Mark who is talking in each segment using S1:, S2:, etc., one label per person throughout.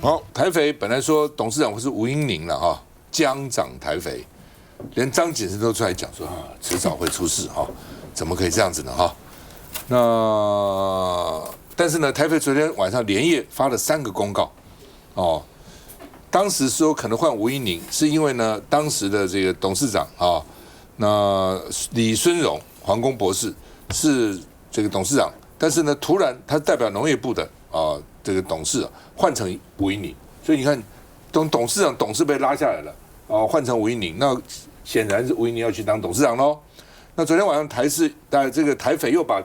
S1: 好，台肥本来说董事长会是吴音宁了哈，将掌台肥，连张景生都出来讲说啊，迟早会出事哈，怎么可以这样子呢哈？但是呢，台肥昨天晚上连夜发了3个公告，哦，当时说可能换吴音宁，是因为呢，当时的这个董事长啊，那李孙荣皇宫博士是这个董事长，但是呢，突然他代表农业部的这个董事换成吴音宁，所以你看，董事长董事被拉下来了，换成吴音宁，那显然是吴音宁要去当董事长喽。那昨天晚上这个台肥又把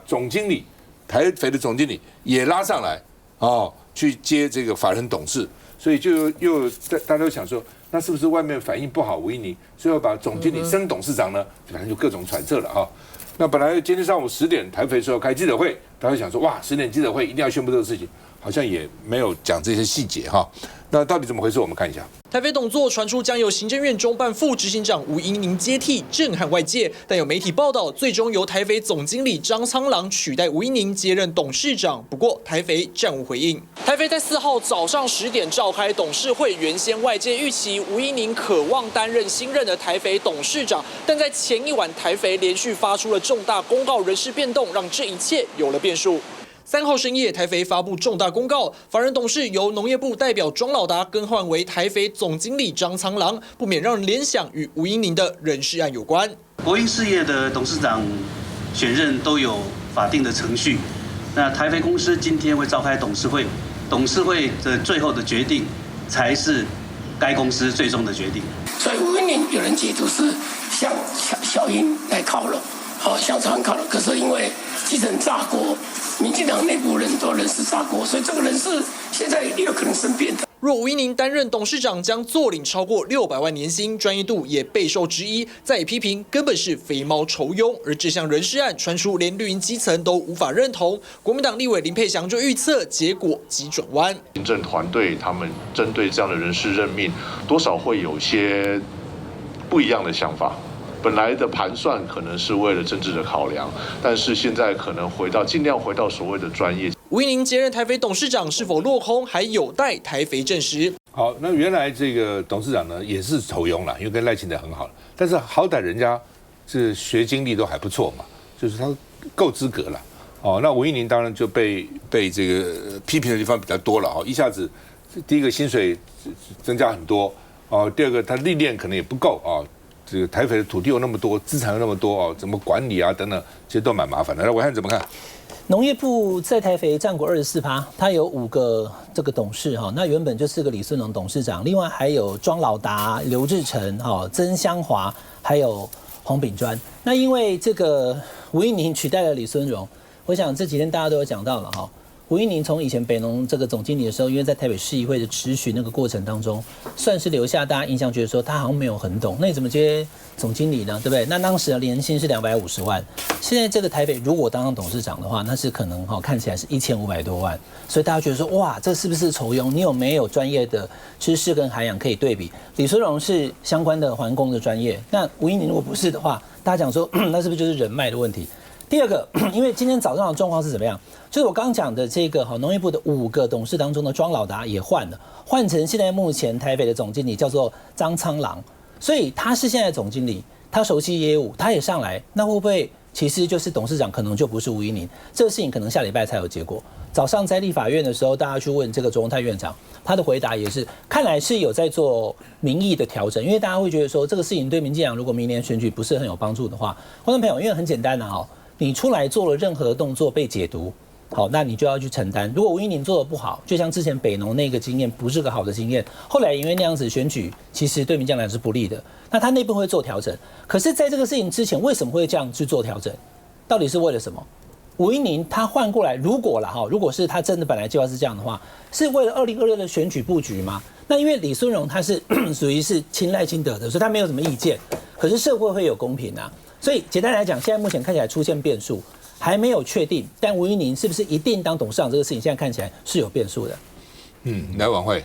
S1: 台肥的总经理也拉上来，去接这个法人董事，所以就又大家都想说，那是不是外面反应不好吴音宁，所以要把总经理升董事长呢？反正就各种揣测了哈。那本来今天上午10点台肥说要开记者会，大家想说哇10点记者会一定要宣布这个事情，好像也没有讲这些细节哈。那到底怎么回事？我们看一下。
S2: 台肥董座传出将由行政院中办副执行长吴音宁接替，震撼外界。但有媒体报道，最终由台肥总经理张苍狼取代吴音宁接任董事长。不过台肥暂无回应。台肥在4号早上10点召开董事会，原先外界预期吴音宁渴望担任新任的台肥董事长，但在前一晚台肥连续发出了重大公告，人事变动让这一切有了变数。3号深夜，台肥发布重大公告，法人董事由农业部代表庄老达更换为台肥总经理张苍狼，不免让人联想与吴音宁的人事案有关。
S3: 国营事业的董事长选任都有法定的程序，那台肥公司今天会召开董事会，董事会的最后的决定才是该公司最终的决定。
S4: 所以吴音宁有人解读是向小英来靠拢，向长靠拢，可是因为基层炸锅。民进党内部人事炸锅，所以这个人事现在也有可能生变的。
S2: 若吴音宁担任董事长，将坐领超过600万年薪，专业度也备受质疑，再批评根本是肥猫酬庸。而这项人事案传出，连绿营基层都无法认同。国民党立委林佩祥就预测，结果急转弯。
S5: 行政团队他们针对这样的人事任命，多少会有些不一样的想法。本来的盘算可能是为了政治的考量，但是现在可能尽量回到所谓的专业。
S2: 吴音宁接任台肥董事长是否落空，还有待台肥证实。
S1: 好，那原来这个董事长呢也是酬庸了，因为跟赖清德很好了，但是好歹人家是学经历都还不错嘛，就是他够资格了。那吴音宁当然就被这个批评的地方比较多了一下子第一个薪水增加很多第二个他历练可能也不够这个台肥的土地有那么多，资产有那么多怎么管理啊等等，其实都蛮麻烦的。那暐瀚怎么看？
S6: 农业部在台肥占股24%，它有5个这个董事那原本就4个李孙荣董事长，另外还有庄老达、刘志成、曾香华，还有洪炳专。那因为这个吴音宁取代了李孙荣，我想这几天大家都有讲到了吴音宁从以前北农这个总经理的时候，因为在台北市议会的质询那个过程当中，算是留下大家印象，觉得说他好像没有很懂。那你怎么接总经理呢？对不对？那当时的年薪是250万，现在这个台北如果当董事长的话，那是可能看起来是1500多万，所以大家觉得说哇，这是不是酬庸？你有没有专业的知识跟涵养可以对比？李孙荣是相关的环工的专业，那吴音宁如果不是的话，大家讲说那是不是就是人脉的问题？第二个，因为今天早上的状况是怎么样？就是我刚刚讲的这个农业部的5个董事当中的庄老达也换了，换成现在目前台北的总经理叫做张苍狼，所以他是现在总经理，他熟悉业务，他也上来，那会不会其实就是董事长可能就不是吴音宁？这个事情可能下礼拜才有结果。早上在立法院的时候，大家去问这个卓荣泰院长，他的回答也是看来是有在做民意的调整，因为大家会觉得说这个事情对民进党如果明年选举不是很有帮助的话，观众朋友，因为很简单你出来做了任何的动作被解读，好，那你就要去承担。如果吴音宁做的不好，就像之前北农那个经验不是个好的经验，后来因为那样子选举，其实对民进党是不利的。那他内部会做调整，可是在这个事情之前，为什么会这样去做调整？到底是为了什么？吴音宁他换过来，如果是他真的本来计划是这样的话，是为了2026的选举布局吗？那因为李孙荣他是属于是亲赖清德的，所以他没有什么意见。可是社会会有公平啊。所以简单来讲，现在目前看起来出现变数，还没有确定。但吴音宁是不是一定当董事长这个事情，现在看起来是有变数的。
S1: 来，琬惠。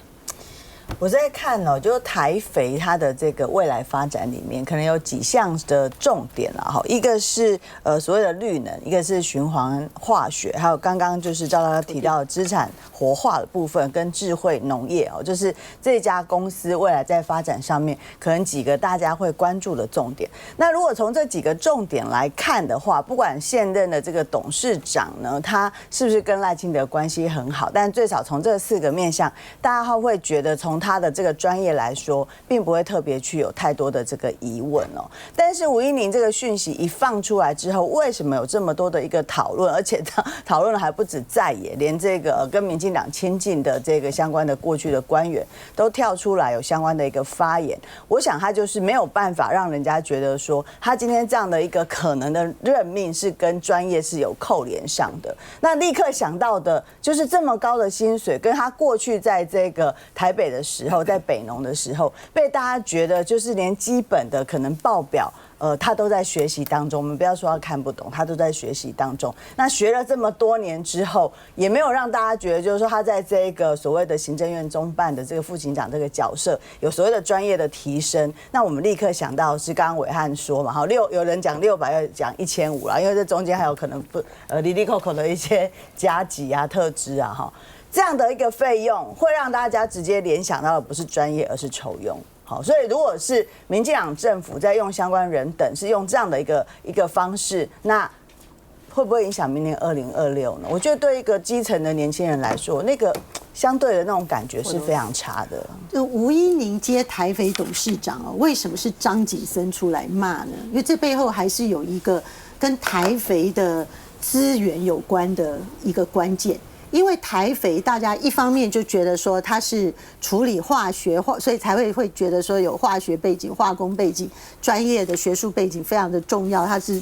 S7: 我在看哦，就是台肥它的这个未来发展里面，可能有几项的重点啦哈。一个是所谓的绿能，一个是循环化学，还有刚刚就是赵大哥提到的资产活化的部分跟智慧农业哦，就是这家公司未来在发展上面可能几个大家会关注的重点。那如果从这几个重点来看的话，不管现任的这个董事长呢，他是不是跟赖清德关系很好，但最少从这4个面向，大家会觉得从他的这个专业来说，并不会特别去有太多的这个疑问哦。但是吴音宁这个讯息一放出来之后，为什么有这么多的一个讨论？而且讨论的还不止在野，连这个跟民进党亲近的这个相关的过去的官员都跳出来有相关的一个发言。我想他就是没有办法让人家觉得说，他今天这样的一个可能的任命是跟专业是有扣连上的。那立刻想到的就是这么高的薪水，跟他过去在这个台北的时候，在北农的时候，被大家觉得就是连基本的可能报表，他都在学习当中。我们不要说他看不懂，他都在学习当中。那学了这么多年之后，也没有让大家觉得就是说他在这个所谓的行政院中办的这个副警长这个角色有所谓的专业的提升。那我们立刻想到是刚刚暐瀚说嘛，有人讲600，有讲1500啦，因为这中间还有可能哩哩扣扣的一些加急啊、特支啊哈。这样的一个费用会让大家直接联想到的不是专业，而是酬庸。好，所以如果是民进党政府在用相关人等是用这样的一个方式，那会不会影响明年2026呢？我觉得对一个基层的年轻人来说，那个相对的那种感觉是非常差的。
S8: 就吴音宁接台肥董事长哦，为什么是张景森出来骂呢？因为这背后还是有一个跟台肥的资源有关的一个关键。因为台肥，大家一方面就觉得说它是处理化学，所以才会觉得说有化学背景、化工背景、专业的学术背景非常的重要。它是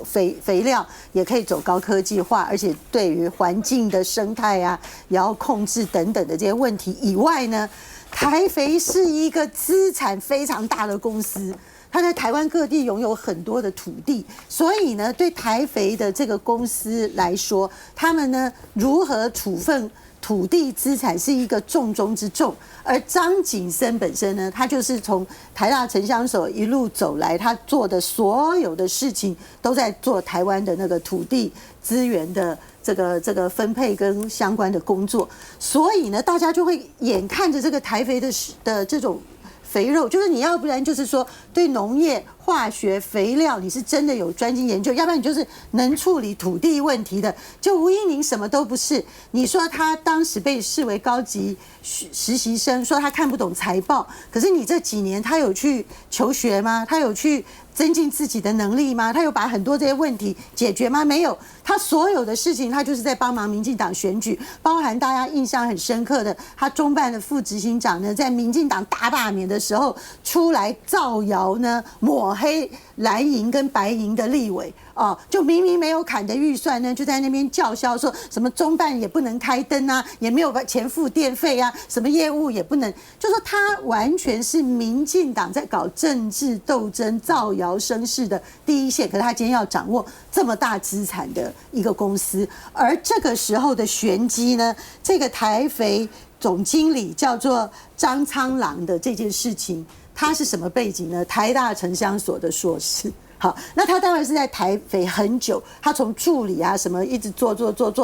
S8: 肥料也可以走高科技化，而且对于环境的生态啊，也要控制等等的这些问题以外呢，台肥是一个资产非常大的公司。他在台湾各地拥有很多的土地，所以呢，对台肥的这个公司来说，他们呢如何处分土地资产是一个重中之重。而张景森本身呢，他就是从台大城乡所一路走来，他做的所有的事情都在做台湾的那个土地资源的这个分配跟相关的工作，所以呢，大家就会眼看着这个台肥的这种肥肉，就是你要不然就是说对农业、化学、肥料你是真的有专精研究，要不然你就是能处理土地问题的。就吴音宁什么都不是，你说他当时被视为高级实习生，说他看不懂财报，可是你这几年他有去求学吗？他有去增进自己的能力吗？他有把很多这些问题解决吗？没有，他所有的事情他就是在帮忙民进党选举，包含大家印象很深刻的，他中办的副执行长呢，在民进党大罢免的时候出来造谣呢，抹黑蓝营跟白营的立委哦，就明明没有砍的预算呢，就在那边叫嚣说什么中办也不能开灯啊，也没有把钱付电费啊，什么业务也不能，就说他完全是民进党在搞政治斗争、造谣生事的第一线。可是他今天要掌握这么大资产的一个公司，而这个时候的玄机呢，这个台肥总经理叫做张苍狼的这件事情，他是什么背景呢？台大城乡所的硕士。好，那他当然是在台肥很久，他从助理啊什么一直做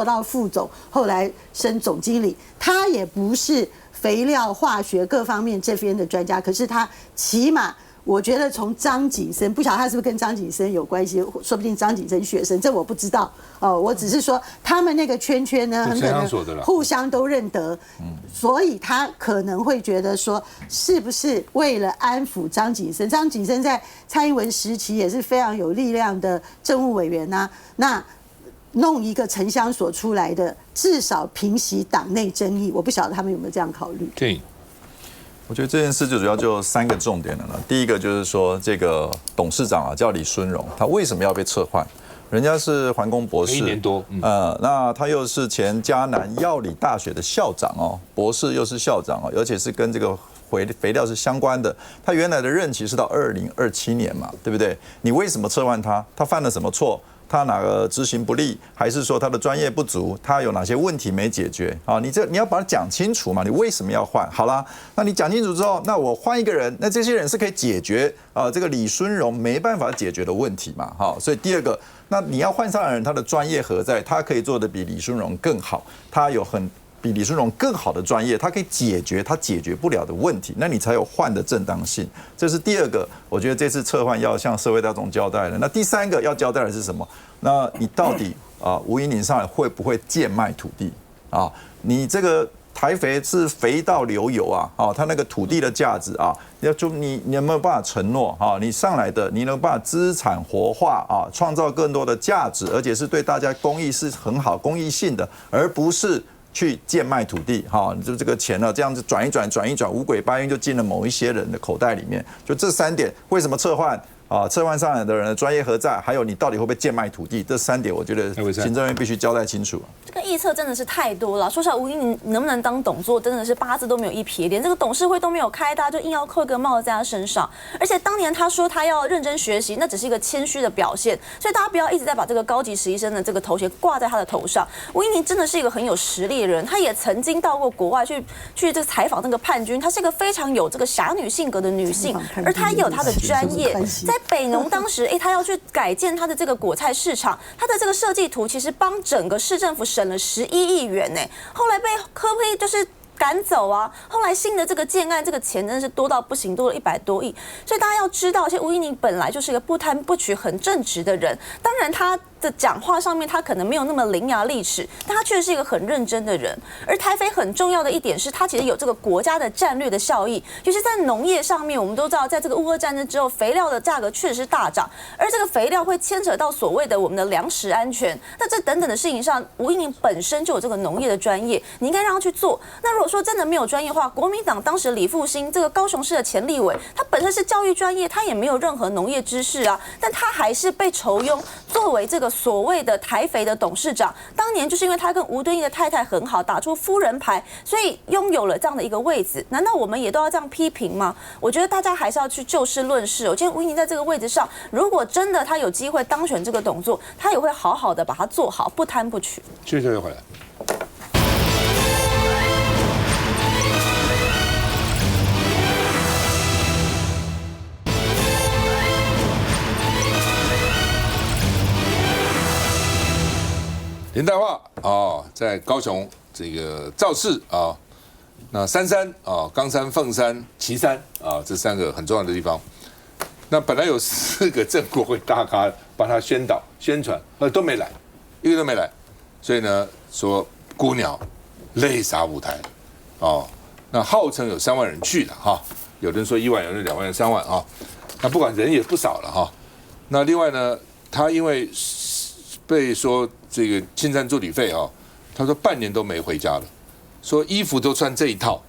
S8: 到副总，后来升总经理。他也不是肥料、化学各方面这边的专家，可是他起码我觉得从张景森，不晓得他是不是跟张景森有关系，说不定张景森学生，这我不知道哦。我只是说他们那个圈圈呢，很可能互相都认得，所以他可能会觉得说，是不是为了安抚张景森？张景森在蔡英文时期也是非常有力量的政务委员呐，那弄一个城乡所出来的，至少平息党内争议。我不晓得他们有没有这样考虑。
S1: 对。
S9: 我觉得这件事最主要就3个重点了呢。第一个就是说，这个董事长啊叫李孙荣，他为什么要被撤换？人家是环工博士，1
S1: 年多，
S9: 那他又是前嘉南药理大学的校长哦，博士又是校长哦，而且是跟这个肥料是相关的。他原来的任期是到2027年嘛，对不对？你为什么撤换他？他犯了什么错？他哪个执行不力，还是说他的专业不足，他有哪些问题没解决啊？你要把它讲清楚嘛，你为什么要换？好啦，那你讲清楚之后，那我换一个人，那这些人是可以解决这个李孙荣没办法解决的问题嘛？好，所以第二个，那你要换上的人，他的专业何在？他可以做的比李孙荣更好，他有比李孙荣更好的专业，他可以解决他解决不了的问题，那你才有换的正当性。这是第二个，我觉得这次撤换要向社会大众交代的。那第三个要交代的是什么？那你到底吴音宁上来会不会贱卖土地啊？你这个台肥是肥到流油啊！它那个土地的价值啊，你有没有办法承诺啊？你上来的，你能办法资产活化啊，创造更多的价值，而且是对大家公益是很好、公益性的，而不是去贱卖土地，就这个钱呢，这样子转一转，五鬼八运就进了某一些人的口袋里面。就这3点，为什么撤换？撤换上来的人的专业何在？还有你到底会不会贱卖土地？这3点，我觉得行政院必须交代清楚。
S10: 这个臆测真的是太多了。说实话，吴音宁能不能当董座，真的是8字都没有一撇，连这个董事会都没有开，大家就硬要扣一个帽子在他身上。而且当年他说他要认真学习，那只是一个谦虚的表现，所以大家不要一直在把这个高级实习生的这个头衔挂在他的头上。吴音宁真的是一个很有实力的人，他也曾经到过国外去这个采访这个叛军，她是一个非常有这个侠女性格的女性，而她也有她的专业，在北农当时。他要去改建他的这个果菜市场，他的这个设计图其实帮整个市政府省了11亿元呢。后来被柯 P 就是赶走啊，后来新的这个建案，这个钱真的是多到不行，多了100多亿。所以大家要知道，其实吴音宁本来就是一个不贪不取、很正直的人。当然他的讲话上面他可能没有那么伶牙俐齿，但他确实是一个很认真的人。而台肥很重要的一点是，他其实有这个国家的战略的效益，尤其在农业上面，我们都知道，在这个乌俄战争之后，肥料的价格确实是大涨，而这个肥料会牵扯到所谓的我们的粮食安全。那这等等的事情上，吴音宁本身就有这个农业的专业，你应该让他去做。那如果说真的没有专业化，国民党当时李复兴这个高雄市的前立委，他本身是教育专业，他也没有任何农业知识啊，但他还是被酬庸作为这个所谓的台肥的董事长。当年就是因为他跟吴敦义的太太很好，打出夫人牌，所以拥有了这样的一个位置。难道我们也都要这样批评吗？我觉得大家还是要去就事论事。我今天吴音宁在这个位置上，如果真的他有机会当选这个董座，他也会好好的把它做好，不贪不取。
S1: 继续回来。林岱樺在高雄这个造势那三山冈山、凤山、旗山这3个很重要的地方。那本来有4个正国会大咖帮他宣导宣传，都没来，一个都没来。所以呢，说孤鸟泪洒舞台那号称有3万人去了有人说1万，有人2万，有3万那不管人也不少了那另外呢，他因为被说这个侵占助理费他说半年都没回家了，说衣服都穿这一套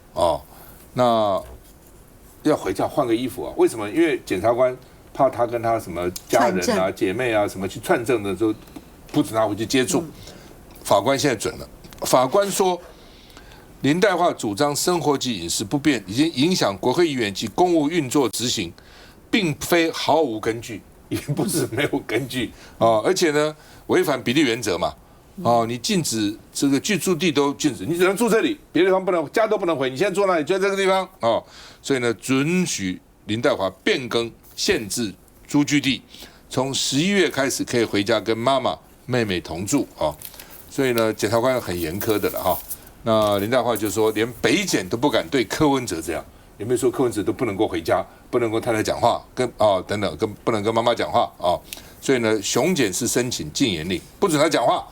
S1: 那要回家换个衣服为什么？因为检察官怕他跟他什么家人啊、姐妹啊什么去串证的时候，不准他回去接触。法官现在准了，法官说林岱樺主张生活及饮食不便，已经影响国会议员及公务运作执行，并非毫无根据，也不是没有根据而且呢，违反比例原则嘛你禁止这个居住地都禁止，你只能住这里，别的地方不能，家都不能回。你现在住哪里？就在这个地方所以呢，准许林岱樺变更限制租居地，从11月开始可以回家跟妈妈、妹妹同住所以呢，检察官很严苛的了那林岱樺就说，连北检都不敢对柯文哲这样，有没有说柯文哲都不能够回家，不能够太太讲话，跟等等，不能跟妈妈讲话所以呢，熊检是申请禁言令，不准他讲话。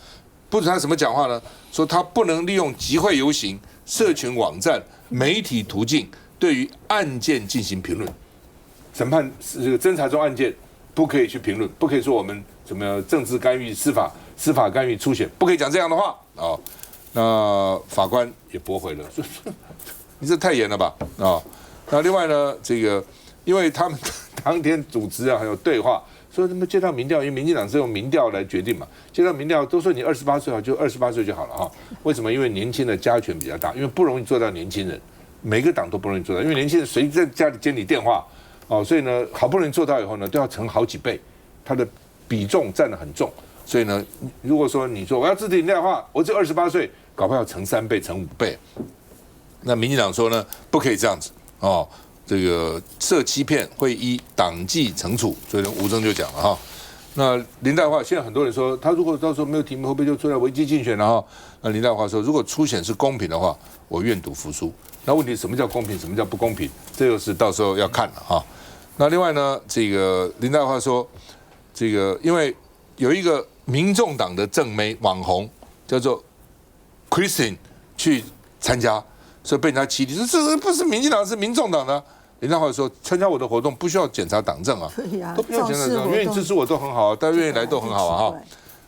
S1: 不准他什么讲话呢？说他不能利用集会游行、社群网站、媒体途径对于案件进行评论。审判这个侦查中案件不可以去评论，不可以说我们怎么样政治干预、司法干预出血，不可以讲这样的话那法官也驳回了，说你这太严了吧那另外呢，这个因为他们当天组织还有对话。说什么街道民调，因为民进党是用民调来决定嘛，街道民调都说你28岁就28岁就好了为什么？因为年轻的加权比较大，因为不容易做到年轻人，每个党都不容易做到，因为年轻人随在家里接你电话所以呢，好不容易做到以后呢，都要乘好几倍，它的比重占得很重所以呢，如果说你说我要制定林代化，我只有28岁，搞不好要乘3倍、乘5倍。那民进党说呢，不可以这样子哦，这个涉欺骗会依党纪惩处，所以吴峥就讲了哈。那林代化现在很多人说，他如果到时候没有提名，会不会就出来违纪竞选了哈？那林代化说，如果初选是公平的话，我愿赌服输。那问题什么叫公平，什么叫不公平？这就是到时候要看了哈。那另外呢，这个林代化说，这个因为有一个民众党的正妹网红叫做 Christine 去参加，所以被人家起底说这不是民进党，是民众党的。林代化说，参加我的活动不需要检查党政啊，都不用检查党政，愿意支持我都很好，大家愿意来都很好啊哈。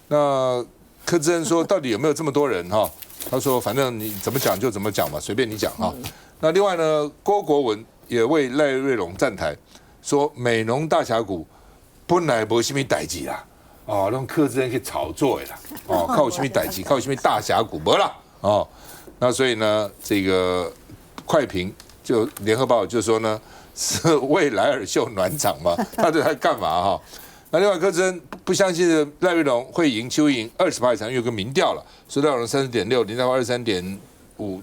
S1: 那柯志恩说，到底有没有这么多人哈？他说，反正你怎么讲就怎么讲吧，随便你讲哈。那另外呢，郭国文也为赖瑞隆站台，说美浓大峡谷本来没什么代志啦，哦，让柯志恩去炒作的啦，哦，靠有什么代志，靠有什么大峡谷没啦，哦，那所以呢，这个快评就联合报就说呢，是为莱尔秀暖场嘛，他这在干嘛哈？那另外柯志恩不相信赖瑞隆会赢邱莹20%以上，有个民调了，说赖瑞隆30.6%，林代化23.5%，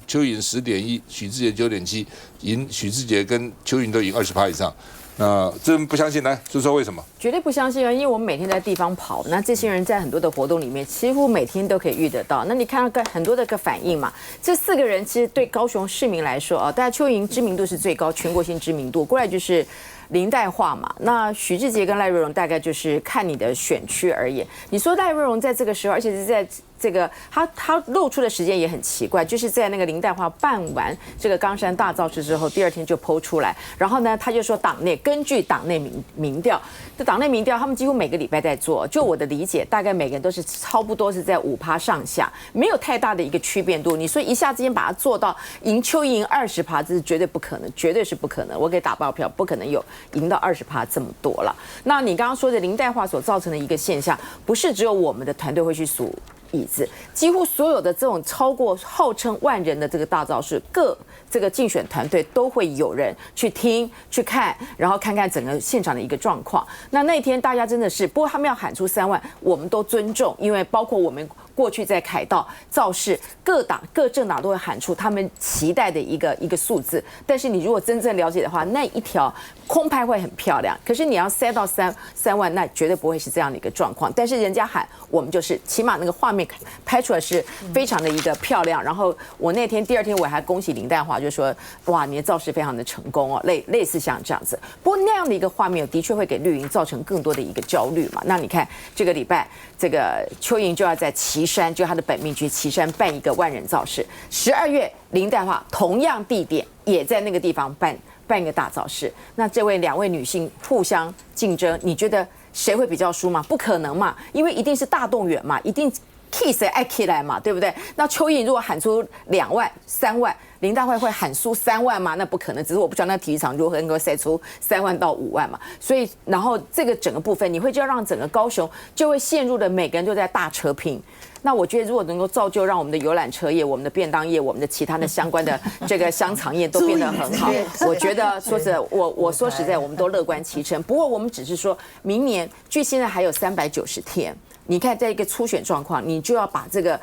S1: 邱莹10.1%，许志杰9.7%，赢许志杰跟邱莹都赢20%以上。那真不相信，来说说为什么？
S11: 绝对不相信啊！因为我们每天在地方跑，那这些人在很多的活动里面，几乎每天都可以遇得到。那你看到很多的个反应嘛？这4个人其实对高雄市民来说啊，大家邱莹知名度是最高，全国性知名度，过来就是林代化嘛。那许志杰跟赖瑞隆大概就是看你的选区而言。你说赖瑞隆在这个时候，而且是在这个他露出的时间也很奇怪，就是在那个林代化办完这个冈山大造势之后，第2天就抛出来，然后呢他就说根据党内民调，这党内民调他们几乎每个礼拜在做，就我的理解，大概每个人都是差不多是在5%上下，没有太大的一个区变度。你说一下之间把它做到赢邱莹20%，这是绝对不可能，绝对是不可能。我给打包票，不可能有赢到20%这么多了。那你刚刚说的林代化所造成的一个现象，不是只有我们的团队会去数椅子，几乎所有的这种超过号称万人的这个大造势，各这个竞选团队都会有人去听、去看，然后看看整个现场的一个状况。那天大家真的是，不过他们要喊出3万，我们都尊重，因为包括我们过去在凯道造势，各政党都会喊出他们期待的一个数字。但是你如果真正了解的话，那一条空拍会很漂亮，可是你要塞到3万，那绝对不会是这样的一个状况。但是人家喊，我们就是起码那个画面拍出来是非常的一个漂亮。然后我那天第2天我还恭喜林代化，就说哇，你的造势非常的成功哦，类似像这样子。不过那样的一个画面的确会给绿营造成更多的一个焦虑嘛。那你看这个礼拜，这个邱莹就要在旗山，就他的本命区旗山办一个万人造势。12月林代化同样地点也在那个地方办一个大造势。那这2位女性互相竞争，你觉得谁会比较输吗？不可能嘛，因为一定是大动员嘛，一定 key 谁爱 key 来嘛，对不对？那邱莹如果喊出2万、3万，林代化会喊输3万吗？那不可能，只是我不知道那体育场如何能够塞出3万到5万嘛。所以，然后这个整个部分，你会就要让整个高雄就会陷入的每个人都在大车拼。那我觉得，如果能够造就让我们的游览车业、我们的便当业、我们的其他的相关的这个香肠业都变得很好，我觉得我说实在，我们都乐观其成。不过我们只是说明年，距现在还有390天，你看在一个初选状况，你就要把这个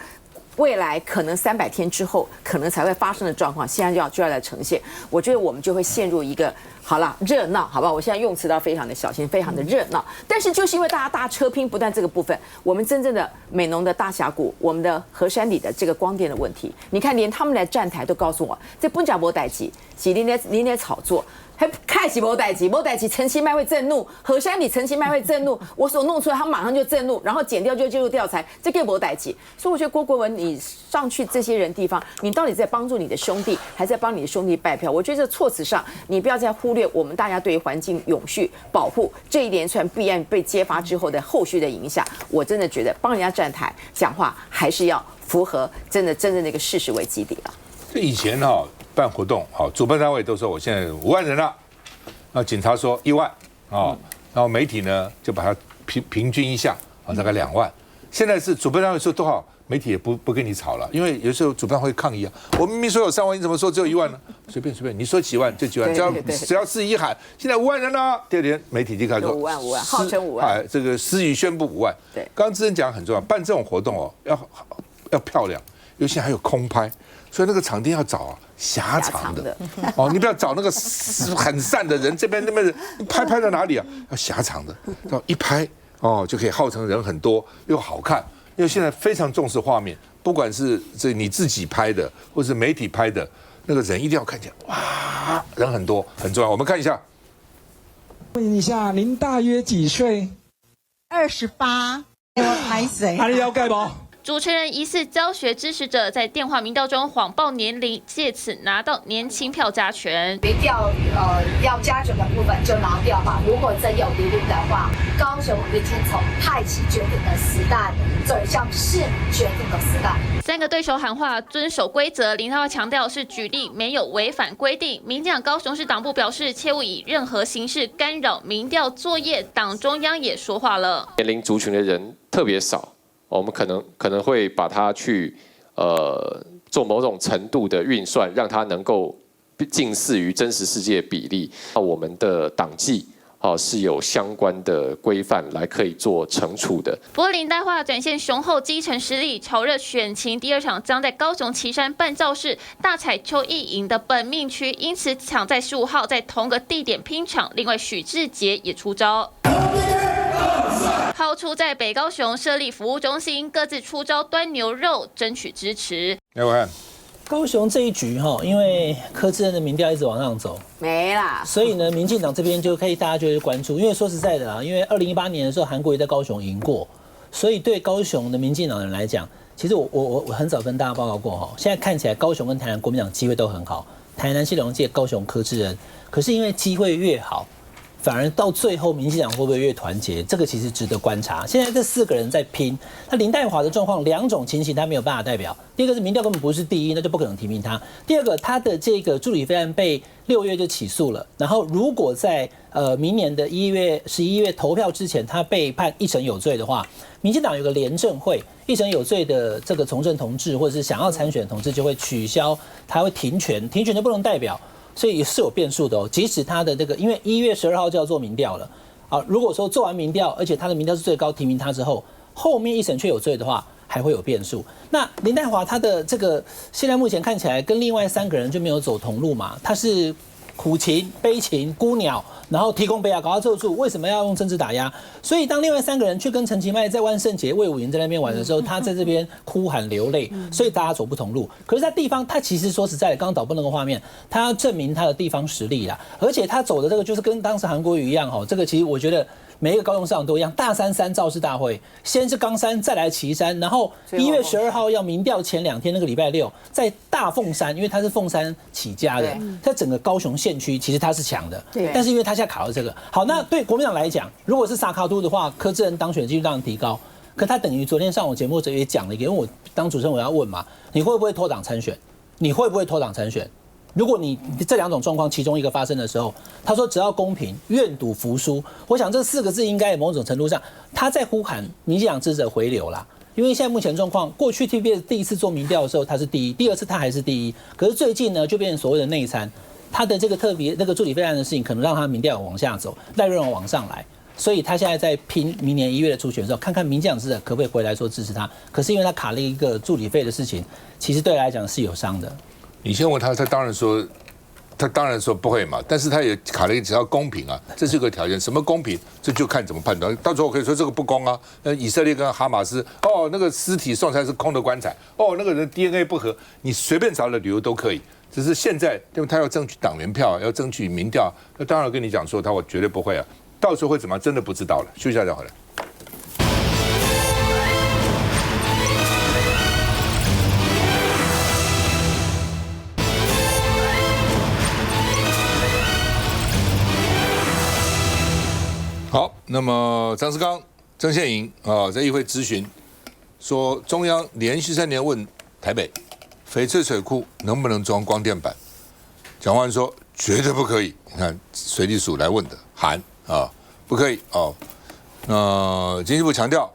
S11: 未来可能300天之后可能才会发生的状况，现在就要来呈现。我觉得我们就会陷入一个好了热闹，好不好？我现在用词都非常的小心，非常的热闹。但是就是因为大家大车拼不但这个部分，我们真正的美浓的大峡谷，我们的河山里的这个光电的问题，你看连他们来站台都告诉我，这本假没代志，是你在炒作。还开始没代志，陈其迈会震怒，河山里陈其迈会震怒，我所弄出来他马上就震怒，然后剪掉就介入调查，这个没代志。所以我觉得郭国文你上去这些人地方，你到底在帮助你的兄弟，还在帮你的兄弟拜票？我觉得这措辞上，你不要再忽略我们大家对于环境永续保护这一连串弊案被揭发之后的后续的影响。我真的觉得帮人家站台讲话，还是要符合真正的一个事实为基底了。
S1: 这以前哈。办活动，好，主办单位都说我现在5万人了，那警察说1万，啊，然后媒体呢就把它平均一下，啊，大概2万。现在是主办单位说多少媒体也不跟你吵了，因为有时候主办会抗议啊。我明明说有3万，你怎么说只有1万呢？随便，你说几万就几万，只要市一喊，现在5万人了，第二天媒体就开始说
S11: 5万，号称5万，
S1: 这个司仪宣布5万。
S11: 对，
S1: 刚刚之前讲很重要，办这种活动哦，要漂亮，尤其还有空拍，所以那个场地要找啊狭长的哦，你不要找那个很散的人，这边那边人拍到哪里啊？要狭长的，一拍哦就可以号称人很多又好看。因为现在非常重视画面，不管是你自己拍的，或是媒体拍的，那个人一定要看起来哇，人很多，很重要。我们看一下。
S12: 问一下，您大约几岁
S13: ？28。我拍谁？
S12: 哪里要盖不？
S14: 主持人疑似教学支持者在电话民调中谎报年龄，借此拿到年轻票加权。
S15: 民调要加权的部分就拿掉吧。如果真有疑虑的话，高雄已经从派系决定的时代走向市民决定的时代。
S14: 3个对手喊话遵守规则，林泰华强调是举例，没有违反规定。民进党高雄市党部表示，切勿以任何形式干扰民调作业。党中央也说话了，
S16: 年龄族群的人特别少。我们可能会把它去做某种程度的运算，让它能够近似于真实世界比例。我们的党纪是有相关的规范来可以做惩处的。
S14: 不过林泰华展现雄厚基层实力，炒热选情第2场将在高雄旗山办造势，大采邱意莹的本命区，因此抢在15号在同个地点拼场。另外许志杰也出招。抛出在北高雄设立服务中心，各自出招端牛肉，争取支持。
S1: 来我看
S6: 高雄这一局因为柯志恩的民调一直往上走，
S11: 没啦，
S6: 所以呢，民进党这边就可以大家就会关注。因为说实在的啦，因为2018年的时候韩国瑜在高雄赢过，所以对高雄的民进党人来讲，其实我很早跟大家报告过现在看起来高雄跟台南国民党机会都很好，台南谢龙介，高雄柯志恩，可是因为机会越好，反而到最后民进党会不会越团结？这个其实值得观察。现在这4个人在拼，那林泰华的状况2种情形他没有办法代表。第一个是民调根本不是第一，那就不可能提名他；第二个，他的这个助理费案被6月就起诉了，然后如果在明年的11月投票之前他被判1审有罪的话，民进党有个廉政会，1审有罪的这个从政同志或者是想要参选的同志就会取消，他会停权就不能代表。所以也是有变数的即使他的这个，因为1月12号就要做民调了，如果说做完民调，而且他的民调是最高提名他之后，后面1审却有罪的话，还会有变数。那林泰华他的这个现在目前看起来跟另外3个人就没有走同路嘛，他是苦情、悲情、孤鸟，然后提供北亚搞到救助，为什么要用政治打压？所以当另外3个人去跟陈其迈在万圣节、魏武营在那边玩的时候，他在这边哭喊流泪，所以大家走不同路。可是，在地方，他其实说实在的，刚刚导播那个画面，他要证明他的地方实力啦，而且他走的这个就是跟当时韩国瑜一样这个其实我觉得。每一个高雄市长都一样，大3造势大会，先是冈山，再来旗山，然后1月12号要民调前2天那个礼拜6，在大凤山，因为他是凤山起家的，在整个高雄县区其实他是强的，但是因为他现在卡到这个，好，那对国民党来讲，如果是萨卡都的话，柯志恩当选几率当然提高，可他等于昨天上午节目也讲了一个，因为我当主持人我要问嘛，你会不会脱党参选？你会不会脱党参选？如果你这2种状况其中一个发生的时候，他说只要公平，愿赌服输。我想这4个字应该某种程度上，他在呼喊民进党支持者回流啦。因为现在目前状况，过去 TVBS 第1次做民调的时候他是第1，第2次他还是第1，可是最近呢就变成所谓的内参，他的这个特别那个助理费案的事情，可能让他民调往下走，赖润往上来。所以他现在在拼明年1月的初选的时候，看看民进党支持者可不可以回来说支持他。可是因为他卡了一个助理费的事情，其实对他来讲是有伤的。
S1: 你先问他，他当然说不会嘛，但是他也卡了一个只要公平啊，这是个条件。什么公平？这就看怎么判断。到时候我可以说这个不公啊。以色列跟哈马斯，那个尸体送出来是空的棺材，那个人 DNA 不合，你随便找的理由都可以。只是现在，因为他要争取党员票，要争取民调，那当然跟你讲说我绝对不会啊。到时候会怎么样，真的不知道了。休息一下再回来。好，那么张世刚、曾宪营在议会质询说，中央连续3年问台北翡翠水库能不能装光电板，蒋万安说绝对不可以。你看水利署来问的，函不可以那经济部强调，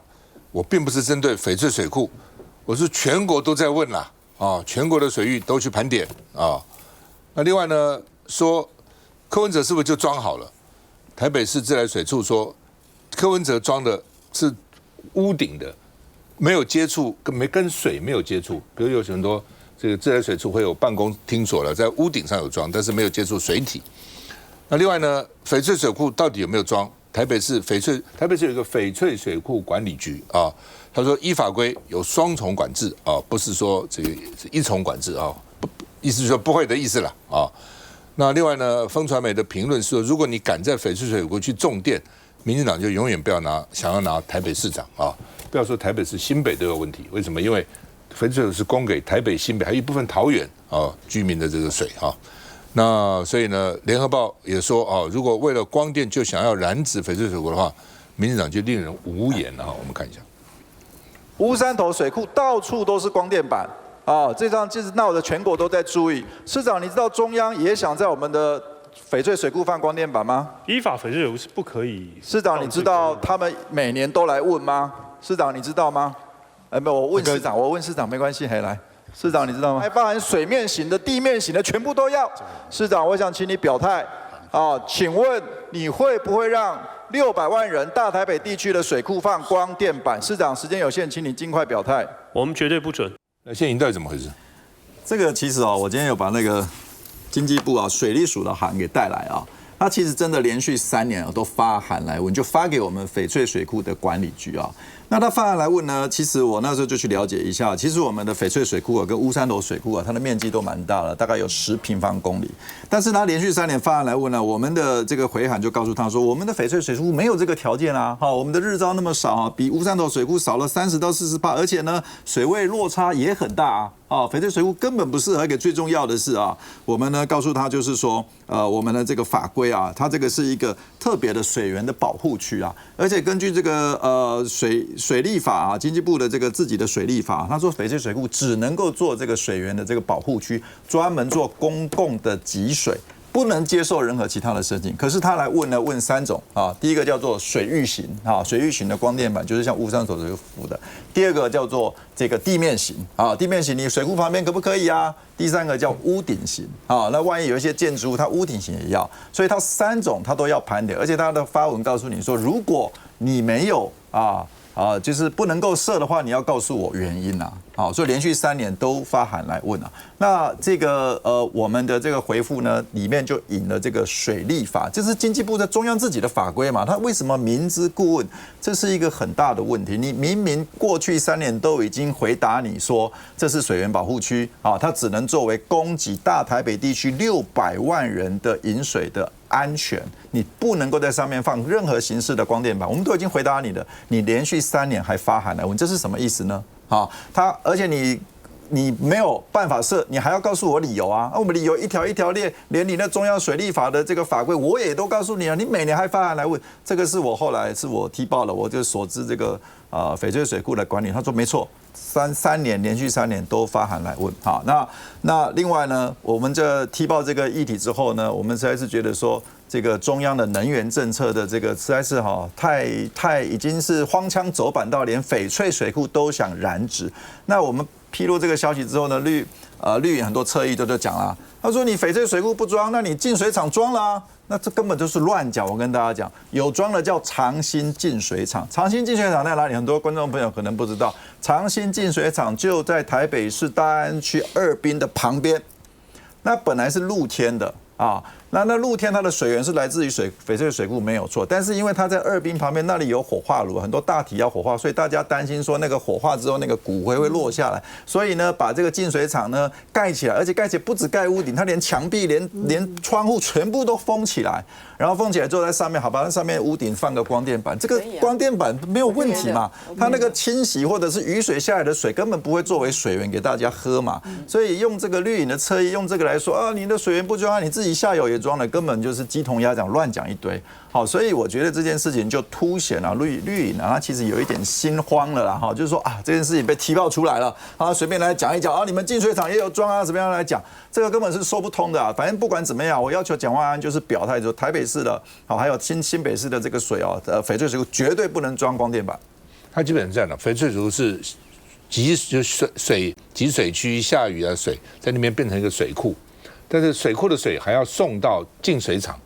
S1: 我并不是针对翡翠水库，我是全国都在问啦，全国的水域都去盘点啊。那另外呢，说柯文哲是不是就装好了？台北市自来水处说，柯文哲装的是屋顶的，没有接触，跟水没有接触。比如有很多这个自来水处会有办公厅所了，在屋顶上有装，但是没有接触水体。那另外呢，翡翠水库到底有没有装？台北市有一个翡翠水库管理局啊，他说依法规有双重管制啊，不是说这个是一重管制啊，意思是说不会的意思了啊。那另外呢，风传媒的评论说，如果你敢在翡翠水库去种电，民进党就永远不要想要拿台北市长啊，不要说台北市、新北都有问题。为什么？因为翡翠水是供给台北、新北还有一部分桃园居民的这个水啊。那所以呢，联合报也说如果为了光电就想要染指翡翠水库的话，民进党就令人无言了。我们看一下，
S9: 乌山头水库到处都是光电板这张就是闹得全国都在注意。市长，你知道中央也想在我们的翡翠水库放光电板吗？
S17: 依法翡翠水库是不可以。
S9: 市长，你知道他们每年都来问吗？市长，你知道吗？我问市长，没关系，来。市长，你知道吗？还包含水面型的、地面型的，全部都要。市长，我想请你表态请问你会不会让600万人大台北地区的水库放光电板？市长，时间有限，请你尽快表态。
S17: 我们绝对不准。
S1: 那现在到底怎么回事？
S9: 这个其实我今天有把那个经济部水利署的函给带来他其实真的连续3年都发函来问，就发给我们翡翠水库的管理局那他发函来问呢，其实我那时候就去了解一下，其实我们的翡翠水库跟乌山头水库它的面积都蛮大了，大概有10平方公里。但是他连续3年发函来问呢，我们的这个回函就告诉他说，我们的翡翠水库没有这个条件我们的日照那么少比乌山头水库少了30%到40%，而且呢水位落差也很大翡翠水库根本不适合。而且最重要的是我们呢告诉他就是说，我们的这个法规它这个是一个特别的水源的保护区而且根据这个水利法经济部的这个自己的水利法，他说翡翠水库只能够做这个水源的这个保护区，专门做公共的集水，不能接受任何其他的申请。可是他来问3种第一个叫做水域型水域型的光电板，就是像乌山头水库的。第二个叫做这个地面型地面型你水库旁边可不可以第三个叫屋顶型那万一有一些建筑物它屋顶型也要，所以它3种它都要盘点。而且它的发文告诉你说，如果你没有就是不能够设的话，你要告诉我原因所以连续3年都发函来问那这个我们的这个回复呢，里面就引了这个水利法，这是经济部在中央自己的法规嘛，他为什么明知故问？这是一个很大的问题。你明明过去3年都已经回答你说这是水源保护区它只能作为供给大台北地区600万人的饮水的安全，你不能够在上面放任何形式的光电板。我们都已经回答你的，你连续3年还发函来问，这是什么意思呢？而且你没有办法设，你还要告诉我理由我们理由一条一条列，连你那中央水利法的这个法规我也都告诉你你每年还发函来问，这个是我后来是我踢爆了，我就所知这个翡翠水库的管理，他说没错。连续3年都发函来问那另外呢，我们这踢爆这个议题之后呢，我们实在是觉得说，这个中央的能源政策的这个实在是太已经是荒腔走板到连翡翠水库都想染指。那我们披露这个消息之后呢，绿营很多侧翼都讲了，他说你翡翠水库不装，那你净水厂装了那这根本就是乱讲。我跟大家讲，有装的叫长兴净水厂。长兴净水厂在哪里？很多观众朋友可能不知道，长兴净水厂就在台北市大安区2滨的旁边。那本来是露天的那露天它的水源是来自于翡翠水库没有错，但是因为它在2滨旁边那里有火化炉，很多大体要火化，所以大家担心说那个火化之后那个骨灰会落下来，所以呢把这个净水厂呢盖起来，而且盖起来不止盖屋顶，它连墙壁连窗户全部都封起来，然后封起来之后在上面好吧，那上面屋顶放个光电板，这个光电板没有问题嘛，它那个清洗或者是雨水下来的水根本不会作为水源给大家喝嘛，所以用这个绿营的侧翼用这个来说你的水源不装你自己下游也装了，根本就是鸡同鸭讲，乱讲一堆。好，所以我觉得这件事情就凸显了绿营他其实有一点心慌了啦，就是说这件事情被踢爆出来了随便来讲一讲你们净水厂也有装怎么样来讲，这个根本是说不通的反正不管怎么样，我要求蒋万安就是表态说，台北市的还有新北市的这个水翡翠水库绝对不能装光电板。
S1: 它基本上这样的，翡翠水库是集水区下雨的水在那边变成一个水库，但是水库的水还要送到净水厂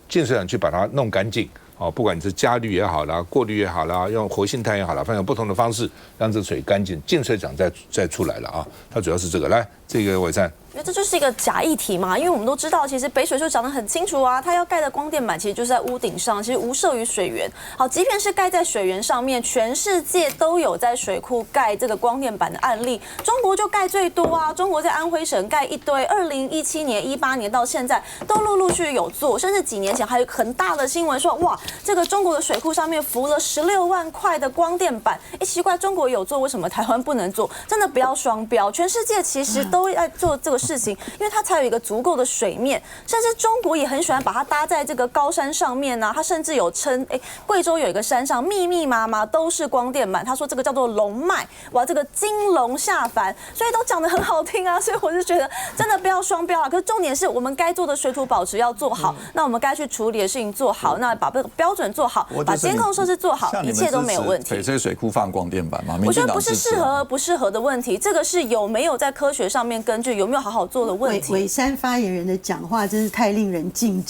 S1: 去把它弄干净。不管你是加滤也好啦，过滤也好啦，用活性炭也好啦，反正有不同的方式让这水干净，净水厂再出来了啊。它主要是这个。来，这个伟善。
S10: 因为这就是一个假议题嘛，因为我们都知道，其实北水就讲得很清楚啊，它要盖的光电板其实就是在屋顶上，其实无涉于水源。好，即便是盖在水源上面，全世界都有在水库盖这个光电板的案例，中国就盖最多啊，中国在安徽省盖一堆，2017年、18年到现在都陆陆续续有做，甚至几年前还有很大的新闻说，哇，这个中国的水库上面浮了16万块的光电板，奇怪，中国有做，为什么台湾不能做？真的不要双标，全世界其实都在做这个事情，因为它才有一个足够的水面，甚至中国也很喜欢把它搭在这个高山上面啊，它甚至有称，贵州有一个山上密密麻麻都是光电板，他说这个叫做龙脉，哇，这个金龙下凡，所以都讲得很好听啊，所以我就觉得真的不要双标啊。可是重点是我们该做的水土保持要做好，那我们该去处理的事情做好，那把这个标准做好，把监控设施做好，一切都没有问题。
S9: 翡翠水库放光电板吗？
S10: 我觉得不是适合不适合的问题，这个是有没有在科学上面根据，有没有好好做的问题。
S8: 伟山发言人的讲话真是太令人震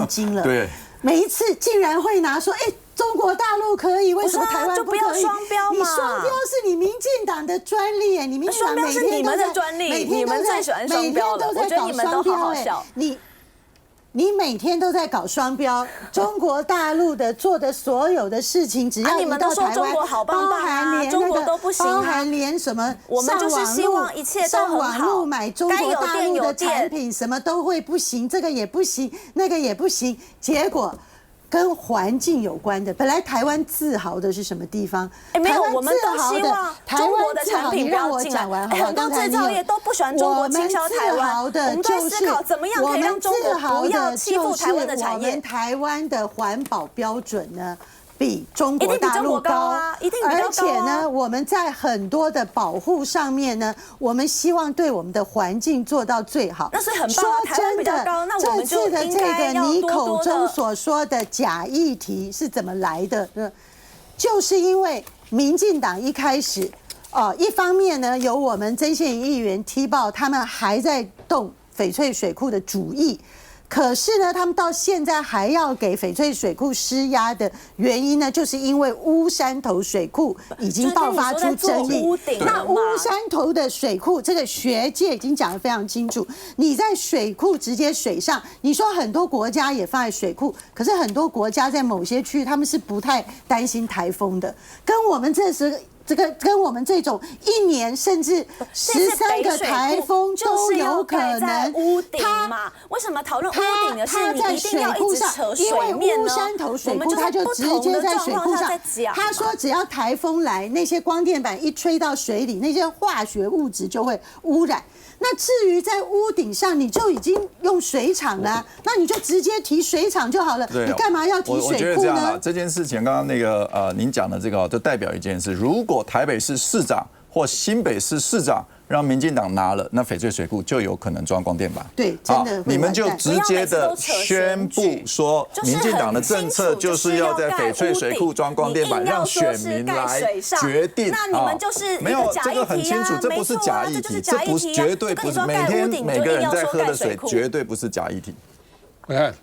S8: 惊了。
S9: 对，
S8: 每一次竟然会拿说，中国大陆可以，为什么台湾
S10: 就不要双标嘛？
S8: 你双标是你民进党的专利，你民进党每天都在，
S10: 双标是你们的专利，你们最喜欢双标了。我觉得你们都好好笑。
S8: 你每天都在搞双标，中国大陆的做的所有的事情，只要
S10: 你们都说中国好棒棒啊，中国都不行啊，
S8: 包含连什么
S10: 我们就是希望一切都很好，
S8: 上网路买中国大陆的产品，什么都会不行，这个也不行，那个也不行，结果。跟环境有关的，本来台湾自豪的是什么地方？
S10: 没有，我们都希望中国的产品不要进来。很多制造业都不喜欢中国倾销台湾。我们都在思考怎么样可以让中国不要欺负台湾的产业。
S8: 我们台湾的环保标准呢？比中国大陆高
S10: 啊，一定比较高啊！
S8: 而且呢，我们在很多的保护上面呢，我们希望对我们的环境做到最好。
S10: 那所以很棒，台湾比较高，那我们就应该要多多的。这次的这个你口中所说的假议题是怎么来的呢？就是因为民进党一开始，一方面呢，由我们曾宪仪议员踢爆，他们还在动翡翠水库的主意。可是呢，他们到现在还要给翡翠水库施压的原因呢，就是因为乌山头水库已经爆发出争议。那乌山头的水库，这个学界已经讲得非常清楚。你在水库直接水上，你说很多国家也放在水库，可是很多国家在某些区域他们是不太担心台风的，跟我们跟我们这种1年甚至13个台风都有可能。屋顶嘛？为什么讨论屋顶的事？你一定要一直扯水面呢？
S8: 因为乌山头水库它就直接在水库上。他说只要台风来，那些光电板一吹到水里，那些化学物质就会污染。那至于在屋顶上，你就已经用水厂了，那你就直接提水厂就好了，你干嘛要提水库呢？
S9: 这件事情刚刚那个您讲的这个，就代表一件事：如果台北市市长或新北市市长让民进党拿了，那翡翠水库就有可能装光电板。
S8: 对，真的，
S9: 你们就直接的宣布说，民进党的政策就是要在翡翠水库装光电板，让选民来决定。
S10: 那你们就是
S9: 没有这个很清楚，这不是假议题，这不是绝对不是每天每个人在喝的水，绝对不是假议题。
S1: 你看，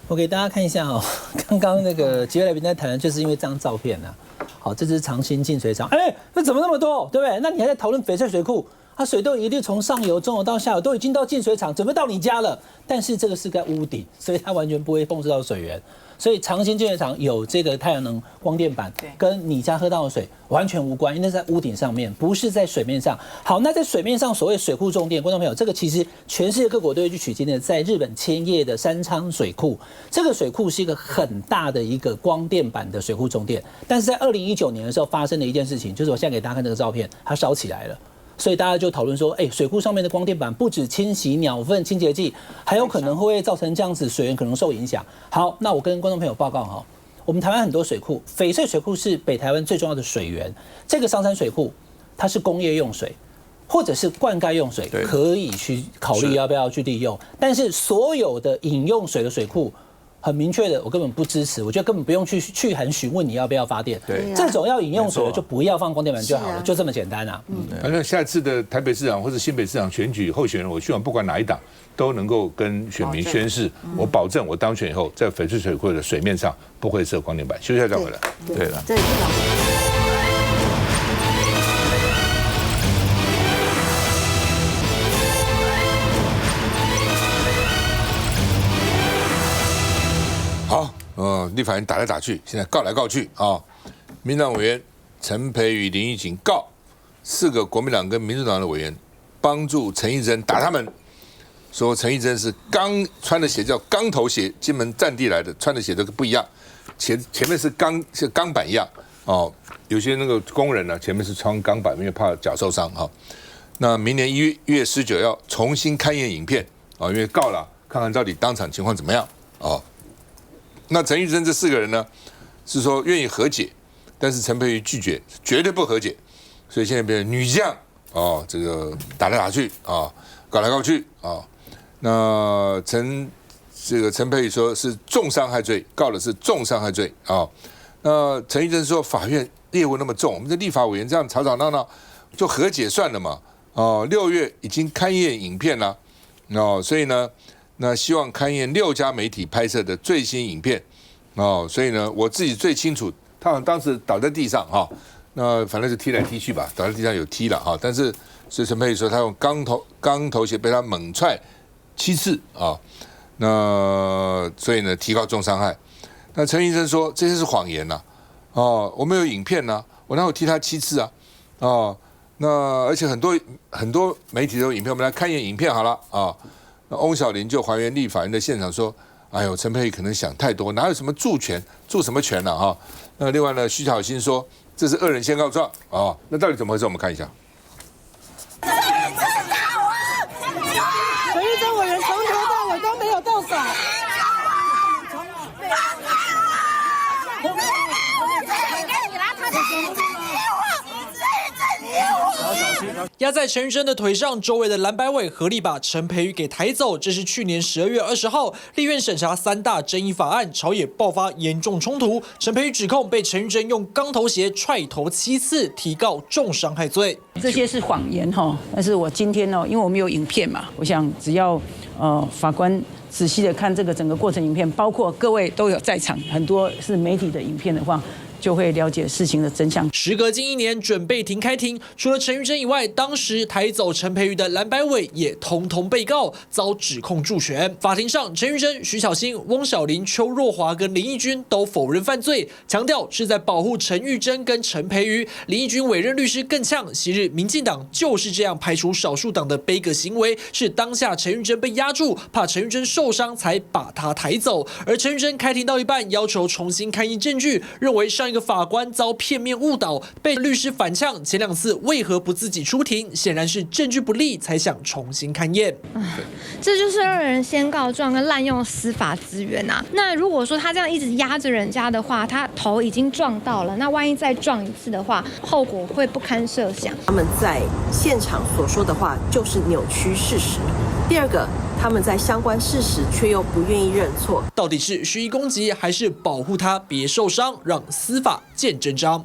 S6: 我给大家看一下哦，刚刚那个几位来宾在谈的就是因为这张照片啊。好，这是长兴净水厂，那怎么那么多，对不对？那你还在讨论翡翠水库，它水都一定从上游、中游到下游都已经到净水厂，准备到你家了。但是这个是在屋顶，所以它完全不会碰触到水源。所以长兴净水厂有这个太阳能光电板，跟你家喝到的水完全无关，因为那是在屋顶上面，不是在水面上。好，那在水面上所谓水库重电，观众朋友，这个其实全世界各国都会去取经的，在日本千叶的山仓水库，这个水库是一个很大的一个光电板的水库重电，但是在2019年的时候发生的一件事情，就是我现在给大家看这个照片，它烧起来了。所以大家就讨论说，水库上面的光电板不止清洗鸟粪清洁剂，还有可能会造成这样子水源可能受影响。好，那我跟观众朋友报告哈，我们台湾很多水库，翡翠水库是北台湾最重要的水源。这个上山水库它是工业用水，或者是灌溉用水，可以去考虑要不要去利用。但是所有的饮用水的水库，很明确的，我根本不支持，我觉得根本不用去函询问你要不要发电。
S9: 对，
S6: 这种要饮用水的就不要放光电板就好了，就这么简单啊。
S1: 反正下次的台北市长或者新北市长选举候选人，我希望不管哪一党都能够跟选民宣誓，我保证我当选以后，在翡翠水库的水面上不会设光电板。休息一下再回来。
S9: 对了，
S8: 这也是
S1: 好，立法院打来打去，现在告来告去啊。民党委员陈培宇、林义景告4个国民党跟民主党的委员帮助陈义珍打他们，说陈义珍是穿的鞋叫钢头鞋，金门战地来的，穿的鞋都不一样，前面是钢板一样哦。有些那个工人呢，前面是穿钢板，因为怕脚受伤哈。那明年1月19要重新勘验影片啊，因为告了，看看到底当场情况怎么样哦。那陈玉珍这4个人呢，是说愿意和解，但是陈培瑜拒绝，绝对不和解，所以现在变成女将哦，这个打来打去啊，告来告去啊。那陈培瑜说是重伤害罪，告的是重伤害罪啊。那陈玉珍说法院业务那么重，我们的立法委员这样吵吵闹闹，就和解算了嘛。哦，6月已经勘验影片了，哦，所以呢。那希望勘验6家媒体拍摄的最新影片，哦，所以呢，我自己最清楚，他好像当时倒在地上哈，那反正是踢来踢去吧，倒在地上有踢了哈，但是所以陈培宇说他用钢头鞋被他猛踹7次啊，那所以呢提高重伤害。那陈医生说这些是谎言呐，哦，我们有影片呐，我哪有踢他7次啊，哦，那而且很多媒体都有影片，我们来看一眼影片好了啊。那翁小玲就还原立法院的现场说：“哎呦，陈培宇可能想太多，哪有什么助什么权呢？哈。那另外呢，徐巧芯说这是恶人先告状啊。那到底怎么回事？我们看一下。
S13: 陈玉珍委员从头到尾都没有动手。
S2: 压在陈玉珍的腿上，周围的蓝白委合力把陈培瑜给抬走。这是去年12月20号，立院审查3大争议法案，朝野爆发严重冲突。陈培瑜指控被陈玉珍用钢头鞋踹头7次，提告重伤害罪。
S18: 这些是谎言哈，但是我今天因为我们有影片嘛，我想只要法官仔细的看这个整个过程影片，包括各位都有在场，很多是媒体的影片的话，就会了解事情的真相。
S2: 时隔近1年，准备开庭，除了陈玉珍以外，当时抬走陈培瑜的蓝白委也通通被告，遭指控助选。法庭上，陈玉珍、徐巧芯、翁小玲、邱若华跟林义君都否认犯罪，强调是在保护陈玉珍跟陈培瑜。林义君委任律师更呛，昔日民进党就是这样排除少数党的杯葛行为，是当下陈玉珍被压住，怕陈玉珍受伤才把他抬走。而陈玉珍开庭到一半，要求重新勘验证据，认为上一个法官遭片面误导，被律师反呛，前2次为何不自己出庭？显然是证据不利，才想重新勘验。
S19: 这就是恶人先告状跟滥用司法资源啊！那如果说他这样一直压着人家的话，他头已经撞到了，那万一再撞一次的话，后果会不堪设想。
S20: 他们在现场所说的话就是扭曲事实。第二个，他们在相关事实却又不愿意认错，
S2: 到底是蓄意攻击还是保护他别受伤，让司法见真章？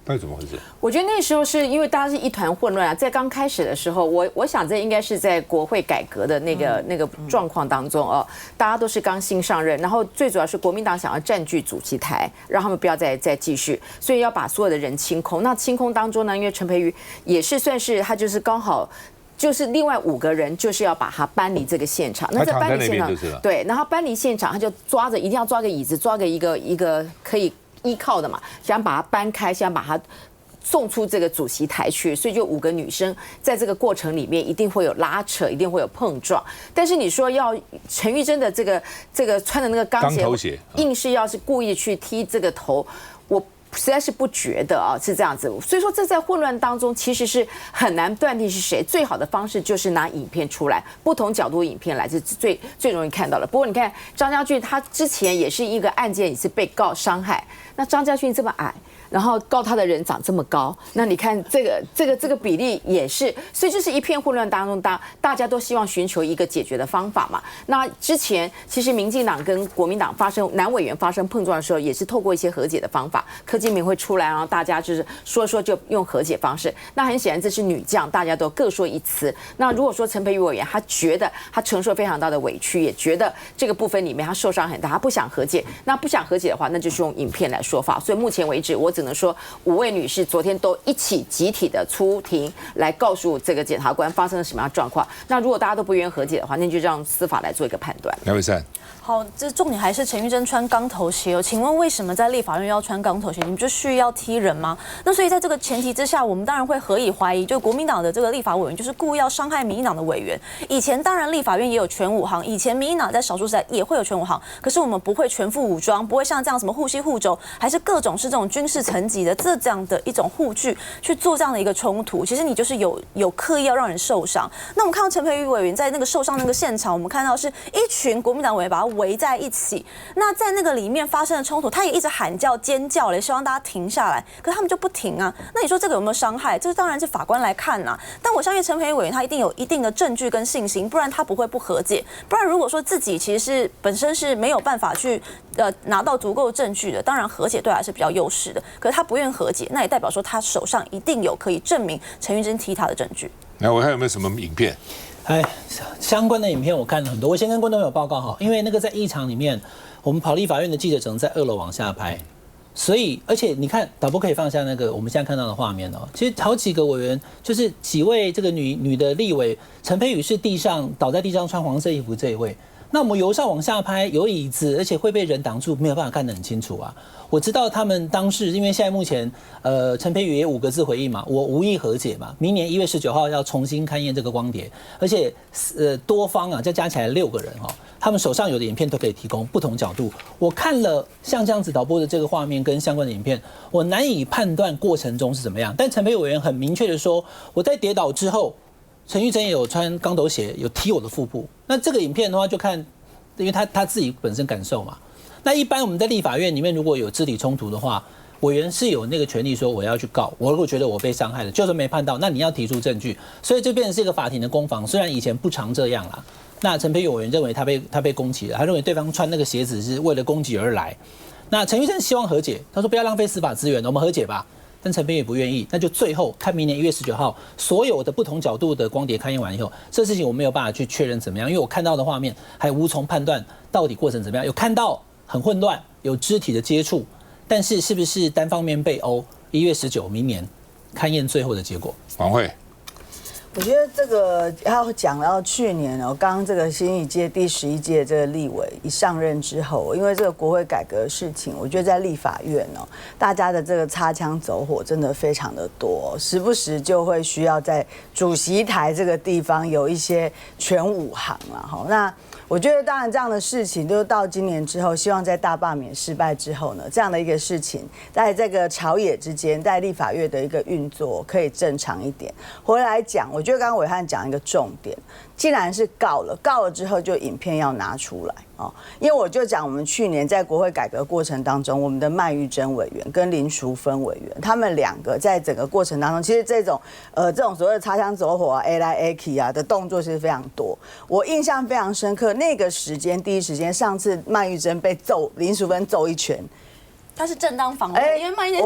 S1: 到底怎么回事？
S11: 我觉得那时候是因为大家是一团混乱啊，在刚开始的时候，我想这应该是在国会改革的那个状况当中哦，大家都是刚新上任，然后最主要是国民党想要占据主席台，让他们不要再继续，所以要把所有的人清空。那清空当中呢，因为陈培瑜也是算是他就是刚好。就是另外5个人，就是要把他搬离这个现场。那在搬离现场，对，然后搬离现场，他就一定要抓个椅子，抓个一个可以依靠的嘛，想把他搬开，想把他送出这个主席台去。所以就5个女生在这个过程里面一定会有拉扯，一定会有碰撞。但是你说要陈玉珍的这个穿的那个钢鞋，硬是要是故意去踢这个头，我实在是不觉得啊，是这样子。所以说这在混乱当中其实是很难断定是谁。最好的方式就是拿影片出来，不同角度影片来，是最容易看到的。不过你看张家俊他之前也是一个案件也是被告伤害，那张家俊这么矮，然后告他的人长这么高，那你看这个比例也是，所以就是一片混乱当中，大家都希望寻求一个解决的方法嘛。那之前其实民进党跟国民党男委员发生碰撞的时候，也是透过一些和解的方法，柯建铭会出来，然后大家就是说就用和解方式。那很显然这是女将，大家都各说一词。那如果说陈培瑜委员他觉得他承受非常大的委屈，也觉得这个部分里面他受伤很大，他不想和解，那不想和解的话，那就是用影片来说法。所以目前为止，我只能说5位女士昨天都一起集体的出庭来告诉这个检察官发生了什么样的状况。那如果大家都不愿意和解的话，那就让司法来做一个判断。
S1: 梁伟善。
S10: 好，这重点还是陈玉珍穿钢头鞋哦。请问为什么在立法院要穿钢头鞋？你们就蓄意要踢人吗？那所以在这个前提之下，我们当然会合以怀疑，就国民党的这个立法委员就是故意要伤害民进党的委员。以前当然立法院也有全武行，以前民进党在少数时代也会有全武行，可是我们不会全副武装，不会像这样什么护膝护肘，还是各种是这种军事层级的这样的一种护具去做这样的一个冲突。其实你就是有刻意要让人受伤。那我们看到陈培瑜委员在那个受伤那个现场，我们看到是一群国民党委员把他围在一起。那在那个里面发生的冲突，他也一直喊叫尖叫了，希望大家停下来，可是他们就不停啊。那你说这个有没有伤害？这个当然是法官来看啊。但我相信陈培瑜委员他一定有一定的证据跟信心，不然他不会不和解。不然如果说自己其实是本身是没有办法去拿到足够证据的，当然和解对他是比较优势的。可是他不愿和解，那也代表说他手上一定有可以证明陈玉珍踢他的证据。
S1: 那我还有没有什么影片？
S6: 相关的影片我看了很多，我先跟观众朋友报告哈，因为那个在议场里面，我们跑立法院的记者只能在2楼往下拍，所以而且你看导播可以放下那个我们现在看到的画面哦，其实好几个委员就是几位这个女的立委，陈培宇是倒在地上穿黄色衣服这一位。那我们由上往下拍，有椅子，而且会被人挡住，没有办法看得很清楚啊。我知道他们当时，因为现在目前，陈培宇也5个字回应嘛，我无意和解嘛。明年1月19号要重新勘验这个光碟，而且多方啊，再加起来6个人哈，他们手上有的影片都可以提供不同角度。我看了像这样子导播的这个画面跟相关的影片，我难以判断过程中是怎么样。但陈培宇委员很明确的说，我在跌倒之后。陈玉珍也有穿钢头鞋，有踢我的腹部。那这个影片的话，就看，因为他自己本身感受嘛。那一般我们在立法院里面，如果有肢体冲突的话，委员是有那个权利说我要去告。我如果觉得我被伤害了，就算没判到，那你要提出证据。所以这变成是一个法庭的攻防。虽然以前不常这样啦。那陈培宇委员认为他被攻击了，他认为对方穿那个鞋子是为了攻击而来。那陈玉珍希望和解，他说不要浪费司法资源，我们和解吧。但陈培宇也不愿意，那就最后看明年1月19号所有的不同角度的光碟勘验完以后，这事情我没有办法去确认怎么样，因为我看到的画面还无从判断到底过程怎么样。有看到很混乱，有肢体的接触，但是是不是单方面被殴？1月19明年勘验最后的结果。
S1: 王慧。
S7: 我觉得这个要讲到去年哦，刚刚这个新一届第11届这个立委一上任之后，因为这个国会改革的事情，我觉得在立法院哦，大家的这个擦枪走火真的非常的多，时不时就会需要在主席台这个地方有一些全武行了哈。那我觉得当然这样的事情，就是到今年之后，希望在大罢免失败之后呢，这样的一个事情，在这个朝野之间，在立法院的一个运作可以正常一点。回来讲，我觉得刚刚暐瀚讲一个重点，既然是告了之后就影片要拿出来哦，因为我就讲我们去年在国会改革过程当中，我们的麦玉珍委员跟林淑芬委员，他们2个在整个过程当中，其实这种所谓的擦枪走火啊、A 来 A 去啊的动作是非常多。我印象非常深刻，那个时间第一时间，上次麦玉珍被林淑芬揍一拳。
S10: 他是正当防卫，因为麦玉珍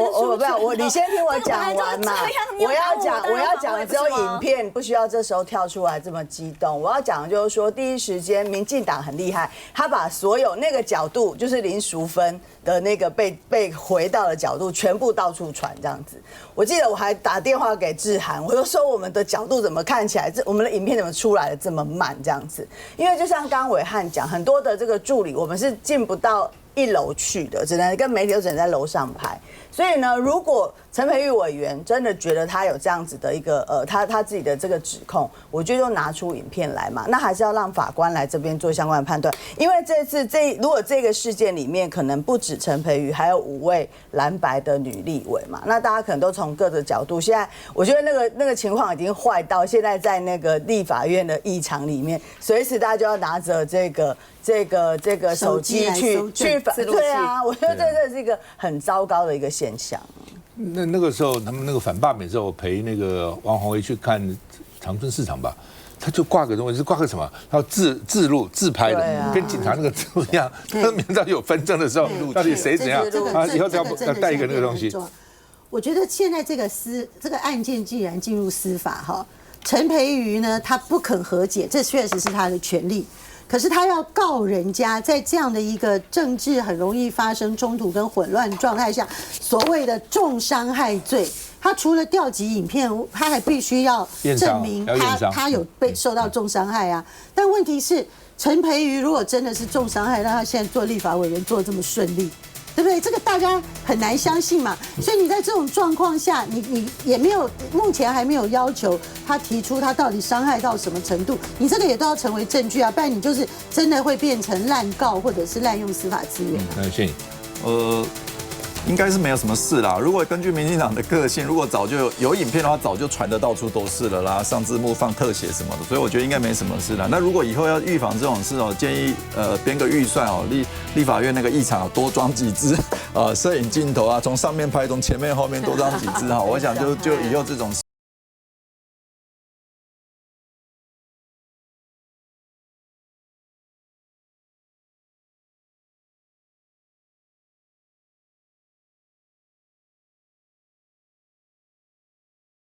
S7: 你先听我讲完嘛。我要讲的只有影片，不需要这时候跳出来这么激动。我要讲的就是说，第一时间民进党很厉害，他把所有那个角度，就是林淑芬的那个被回到的角度，全部到处传这样子。我记得我还打电话给志涵，我就说我们的角度怎么看起来，我们的影片怎么出来的这么慢这样子？因为就像刚刚暐瀚讲，很多的这个助理，我们是进不到1楼去的，只能跟媒体都只能在楼上拍。所以呢，如果陈培瑜委员真的觉得他有这样子的一个他自己的这个指控，我觉得就拿出影片来嘛，那还是要让法官来这边做相关的判断。因为这次如果这个事件里面可能不止陈培瑜，还有5位蓝白的女立委嘛，那大家可能都从各个角度，现在我觉得那个情况已经坏到现在在那个立法院的议场里面，随时大家就要拿着这个手机去对啊，我觉得这是一个很糟糕的一个现象。
S1: 那个时候他们那个反罢免之后，我陪那个王宏威去看长春市场吧。他就挂个东西，是挂个什么？他要自录自拍的，跟警察那个自录一样。他明知道有纷争的时候，到底谁怎样？啊，以后要带一个那个东西。
S8: 我觉得现在这个案件既然进入司法哈，陈培瑜呢他不肯和解，这确实是他的权利。可是他要告人家，在这样的一个政治很容易发生冲突跟混乱状态下，所谓的重伤害罪。他除了调集影片，他还必须要证明他有被受到重伤害啊。但问题是，陈培瑜如果真的是重伤害，让他现在做立法委员做这么顺利，对不对？这个大家很难相信嘛。所以你在这种状况下，你也没有，目前还没有要求他提出他到底伤害到什么程度，你这个也都要成为证据啊，不然你就是真的会变成滥告或者是滥用司法资源。
S1: 那谢你。
S9: 应该是没有什么事啦。如果根据民进党的个性，如果早就有影片的话，早就传得到处都是了啦，上字幕、放特写什么的，所以我觉得应该没什么事啦。那如果以后要预防这种事哦，建议编个预算哦，立法院那个议场多装几支摄影镜头啊，从上面拍，从前面后面多装几支哈。我想就以后这种。